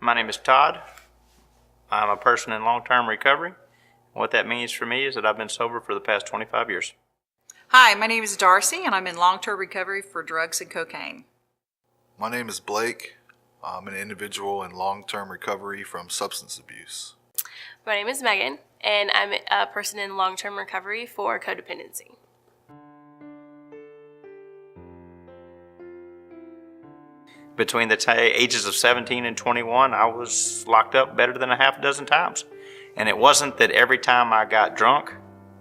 My name is Todd. I'm a person in long-term recovery. What that means for me is that I've been sober for the past 25 years. Hi, my name is Darcy, and I'm in long-term recovery for drugs and cocaine. My name is Blake. I'm an individual in long-term recovery from substance abuse. My name is Megan, and I'm a person in long-term recovery for codependency. Between the ages of 17 and 21, I was locked up better than a half a dozen times. And it wasn't that every time I got drunk,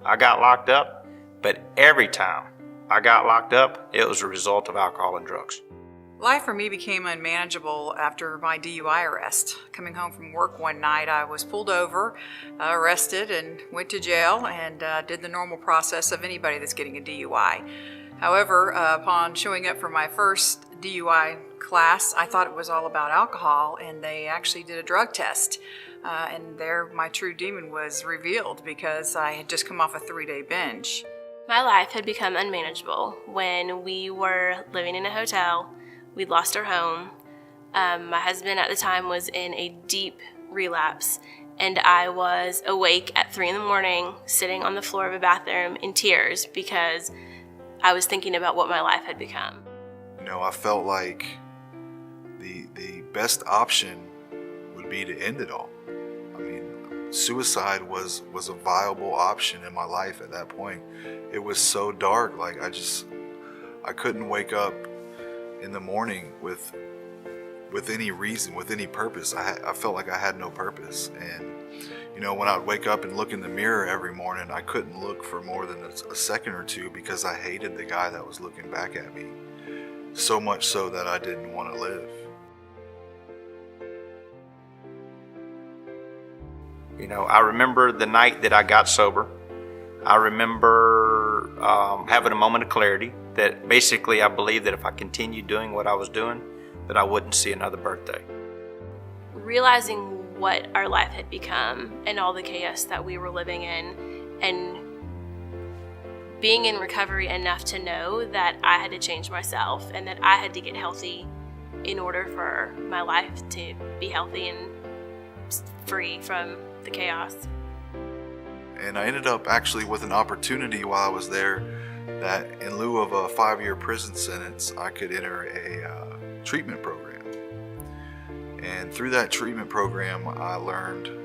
I got locked up, but every time I got locked up, it was a result of alcohol and drugs. Life for me became unmanageable after my DUI arrest. Coming home from work one night, I was pulled over, arrested, and went to jail and did the normal process of anybody that's getting a DUI. However, upon showing up for my first DUI class, I thought it was all about alcohol, and they actually did a drug test. And there my true demon was revealed because I had just come off a 3-day binge. My life had become unmanageable when we were living in a hotel. We'd lost our home. My husband at the time was in a deep relapse, and I was awake at 3 a.m, sitting on the floor of a bathroom in tears because I was thinking about what my life had become. I felt like the best option would be to end it all. I mean, suicide was a viable option in my life at that point. It was so dark, like I couldn't wake up in the morning with any reason, with any purpose. I felt like I had no purpose. And when I'd wake up and look in the mirror every morning, I couldn't look for more than a second or two because I hated the guy that was looking back at me. So much so that I didn't want to live. I remember the night that I got sober. I remember having a moment of clarity that basically I believed that if I continued doing what I was doing, that I wouldn't see another birthday. Realizing what our life had become and all the chaos that we were living in, and being in recovery enough to know that I had to change myself and that I had to get healthy in order for my life to be healthy and free from the chaos. And I ended up actually with an opportunity while I was there that in lieu of a 5-year prison sentence, I could enter a treatment program. And through that treatment program, I learned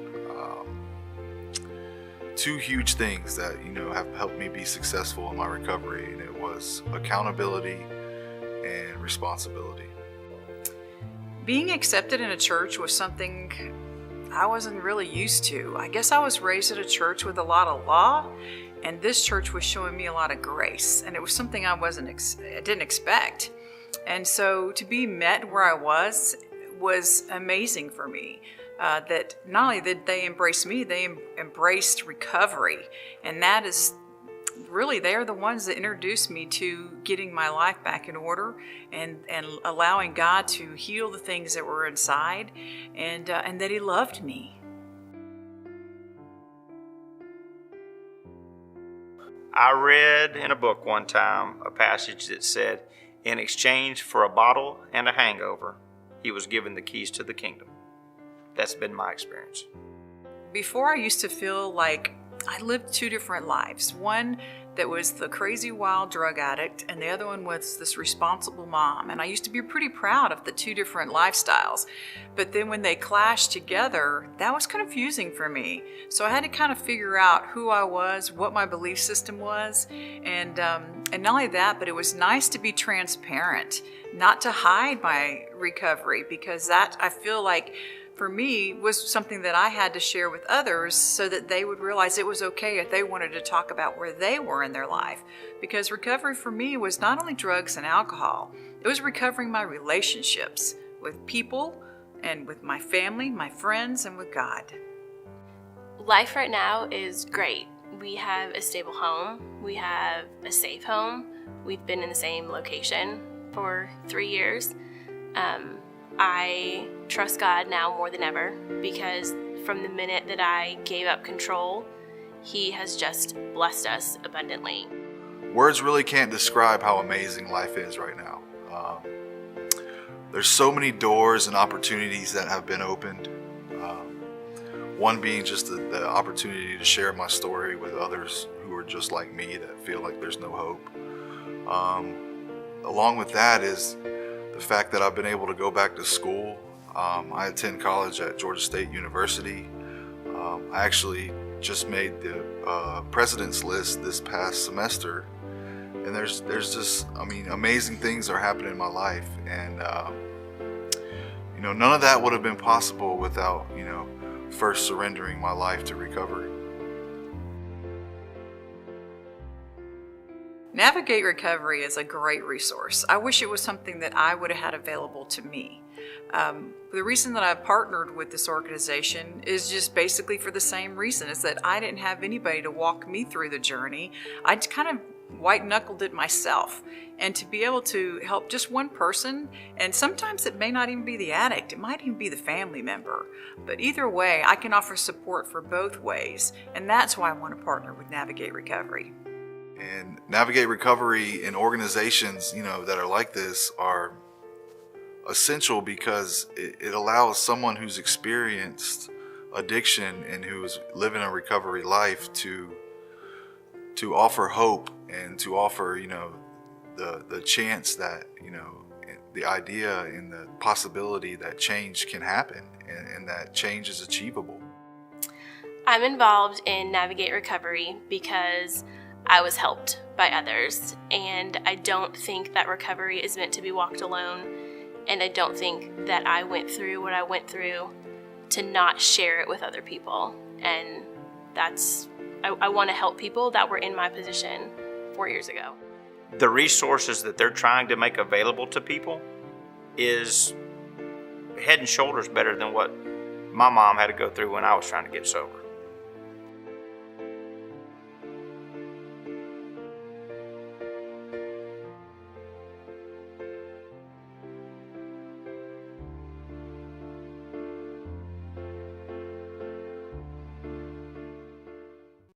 2 huge things that have helped me be successful in my recovery, and it was accountability and responsibility. Being accepted in a church was something I wasn't really used to. I guess I was raised at a church with a lot of law, and this church was showing me a lot of grace, and it was something I didn't expect. And so to be met where I was amazing for me. That not only did they embrace me, they embraced recovery, and that is really, they are the ones that introduced me to getting my life back in order and allowing God to heal the things that were inside, and that He loved me. I read in a book one time a passage that said, in exchange for a bottle and a hangover, he was given the keys to the kingdom. That's been my experience. Before, I used to feel like I lived 2 different lives. One that was the crazy wild drug addict, and the other one was this responsible mom. And I used to be pretty proud of the 2 different lifestyles. But then when they clashed together, that was confusing for me. So I had to kind of figure out who I was, what my belief system was. And not only that, but it was nice to be transparent, not to hide my recovery, because that, I feel like, for me, was something that I had to share with others so that they would realize it was okay if they wanted to talk about where they were in their life. Because recovery for me was not only drugs and alcohol, it was recovering my relationships with people and with my family, my friends, and with God. Life right now is great. We have a stable home. We have a safe home. We've been in the same location for 3 years. I trust God now more than ever, because from the minute that I gave up control, He has just blessed us abundantly. Words really can't describe how amazing life is right now. there's so many doors and opportunities that have been opened. One being just the opportunity to share my story with others who are just like me that feel like there's no hope. Along with that is the fact that I've been able to go back to school. I attend college at Georgia State University. I actually just made the president's list this past semester, and there's just, I mean, amazing things are happening in my life, and you know, none of that would have been possible without, you know, first surrendering my life to recovery. Navigate Recovery is a great resource. I wish it was something that I would have had available to me. The reason that I've partnered with this organization is just basically for the same reason, is that I didn't have anybody to walk me through the journey. I kind of white-knuckled it myself. And to be able to help just one person, and sometimes it may not even be the addict, it might even be the family member. But either way, I can offer support for both ways, and that's why I want to partner with Navigate Recovery. And Navigate Recovery and organizations, you know, that are like this are essential because it allows someone who's experienced addiction and who is living a recovery life to offer hope and to offer, you know, the chance that, you know, the idea and the possibility that change can happen and that change is achievable. I'm involved in Navigate Recovery because I was helped by others, and I don't think that recovery is meant to be walked alone, and I don't think that I went through what I went through to not share it with other people. And I want to help people that were in my position 4 years ago. The resources that they're trying to make available to people is head and shoulders better than what my mom had to go through when I was trying to get sober.